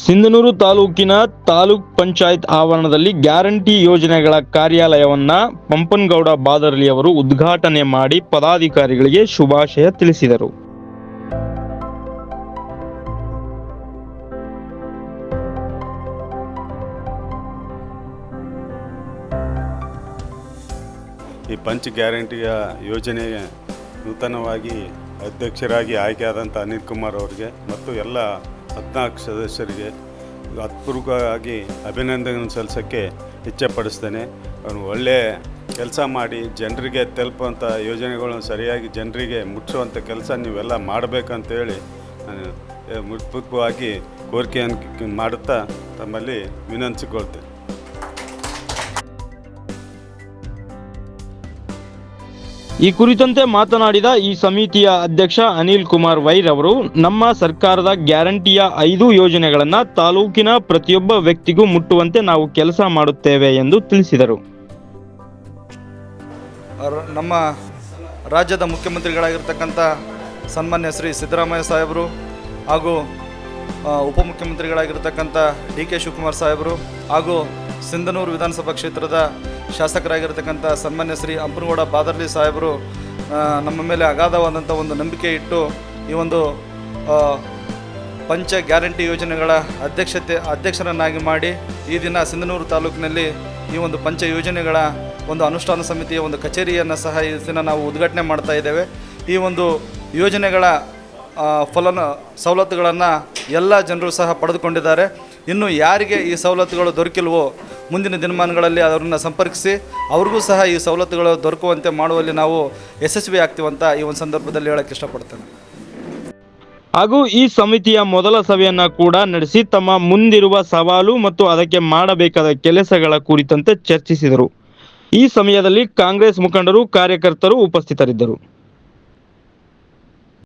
ಸಿಂಧನೂರು ತಾಲೂಕಿನ ತಾಲೂಕ್ ಪಂಚಾಯತ್ ಆವರಣದಲ್ಲಿ ಗ್ಯಾರಂಟಿ ಯೋಜನೆಗಳ ಕಾರ್ಯಾಲಯವನ್ನ ಪಂಪನಗೌಡ ಬಾದರ್ಲಿ ಅವರು ಉದ್ಘಾಟನೆ ಮಾಡಿ ಪದಾಧಿಕಾರಿಗಳಿಗೆ ಶುಭಾಶಯ ತಿಳಿಸಿದರು. ಈ ಪಂಚ್ ಗ್ಯಾರಂಟಿಯ ಯೋಜನೆಗೆ ನೂತನವಾಗಿ ಅಧ್ಯಕ್ಷರಾಗಿ ಆಯ್ಕೆಯಾದಂಥ ಅನಿಲ್ ಕುಮಾರ್ ಅವರಿಗೆ ಮತ್ತು ಎಲ್ಲ 14 ಸದಸ್ಯರಿಗೆ ಹೃತ್ಪೂರ್ವಕವಾಗಿ ಅಭಿನಂದನೆ ಸಲ್ಲಿಸೋಕ್ಕೆ ಇಚ್ಛೆಪಡಿಸ್ತೇನೆ. ಅವನು ಒಳ್ಳೆಯ ಕೆಲಸ ಮಾಡಿ ಜನರಿಗೆ ತಲುಪುವಂಥ ಯೋಜನೆಗಳನ್ನು ಸರಿಯಾಗಿ ಜನರಿಗೆ ಮುಟ್ಟಿಸುವಂಥ ಕೆಲಸ ನೀವೆಲ್ಲ ಮಾಡಬೇಕಂತೇಳಿ ನಾನು ಹೃತ್ಪೂರ್ವಕವಾಗಿ ಕೋರಿಕೆಯನ್ನು ಮಾಡುತ್ತಾ ತಮ್ಮಲ್ಲಿ ವಿನಂತಿಸಿಕೊಳ್ತೇನೆ. ಈ ಕುರಿತಂತೆ ಮಾತನಾಡಿದ ಈ ಸಮಿತಿಯ ಅಧ್ಯಕ್ಷ ಅನಿಲ್ ಕುಮಾರ್ ವೈರ್ ಅವರು, ನಮ್ಮ ಸರ್ಕಾರದ ಗ್ಯಾರಂಟಿಯ 5 ಯೋಜನೆಗಳನ್ನು ತಾಲೂಕಿನ ಪ್ರತಿಯೊಬ್ಬ ವ್ಯಕ್ತಿಗೂ ಮುಟ್ಟುವಂತೆ ನಾವು ಕೆಲಸ ಮಾಡುತ್ತೇವೆ ಎಂದು ತಿಳಿಸಿದರು. ನಮ್ಮ ರಾಜ್ಯದ ಮುಖ್ಯಮಂತ್ರಿಗಳಾಗಿರ್ತಕ್ಕಂಥ ಸನ್ಮಾನ್ಯ ಶ್ರೀ ಸಿದ್ದರಾಮಯ್ಯ ಸಾಹೇಬರು ಹಾಗೂ ಉಪಮುಖ್ಯಮಂತ್ರಿಗಳಾಗಿರ್ತಕ್ಕಂಥ ಡಿ ಕೆ ಶಿವಕುಮಾರ್ ಸಾಹೇಬರು ಹಾಗೂ ಸಿಂಧನೂರು ವಿಧಾನಸಭಾ ಕ್ಷೇತ್ರದ ಶಾಸಕರಾಗಿರ್ತಕ್ಕಂಥ ಸನ್ಮಾನ್ಯ ಶ್ರೀ ಪಂಪನಗೌಡ ಬಾದರ್ಲಿ ಸಾಹೇಬರು ನಮ್ಮ ಮೇಲೆ ಅಗಾಧವಾದಂಥ ಒಂದು ನಂಬಿಕೆ ಇಟ್ಟು ಈ ಒಂದು ಪಂಚ ಗ್ಯಾರಂಟಿ ಯೋಜನೆಗಳ ಅಧ್ಯಕ್ಷರನ್ನಾಗಿ ಮಾಡಿ ಈ ದಿನ ಸಿಂಧನೂರು ತಾಲೂಕಿನಲ್ಲಿ ಈ ಒಂದು ಪಂಚ ಯೋಜನೆಗಳ ಒಂದು ಅನುಷ್ಠಾನ ಸಮಿತಿಯ ಒಂದು ಕಚೇರಿಯನ್ನು ಸಹ ಈ ದಿನ ನಾವು ಉದ್ಘಾಟನೆ ಮಾಡ್ತಾ ಇದ್ದೇವೆ. ಈ ಒಂದು ಯೋಜನೆಗಳ ಸವಲತ್ತುಗಳನ್ನು ಎಲ್ಲ ಜನರು ಸಹ ಪಡೆದುಕೊಂಡಿದ್ದಾರೆ. ಇನ್ನು ಯಾರಿಗೆ ಈ ಸವಲತ್ತುಗಳು ದೊರಕಿಲ್ವೋ ಮುಂದಿನ ದಿನಮಾನಗಳಲ್ಲಿ ಅವರನ್ನು ಸಂಪರ್ಕಿಸಿ ಅವ್ರಿಗೂ ಸಹ ಈ ಸವಲತ್ತುಗಳು ದೊರಕುವಂತೆ ಮಾಡುವಲ್ಲಿ ನಾವು ಯಶಸ್ವಿ ಆಗ್ತೀವಂತ ಈ ಒಂದು ಸಂದರ್ಭದಲ್ಲಿ ಹೇಳಕ್ಕೆ ಇಷ್ಟಪಡ್ತೇನೆ. ಹಾಗೂ ಈ ಸಮಿತಿಯ ಮೊದಲ ಸಭೆಯನ್ನ ಕೂಡ ನಡೆಸಿ ತಮ್ಮ ಮುಂದಿರುವ ಸವಾಲು ಮತ್ತು ಅದಕ್ಕೆ ಮಾಡಬೇಕಾದ ಕೆಲಸಗಳ ಕುರಿತಂತೆ ಚರ್ಚಿಸಿದರು. ಈ ಸಮಯದಲ್ಲಿ ಕಾಂಗ್ರೆಸ್ ಮುಖಂಡರು, ಕಾರ್ಯಕರ್ತರು ಉಪಸ್ಥಿತರಿದ್ದರು.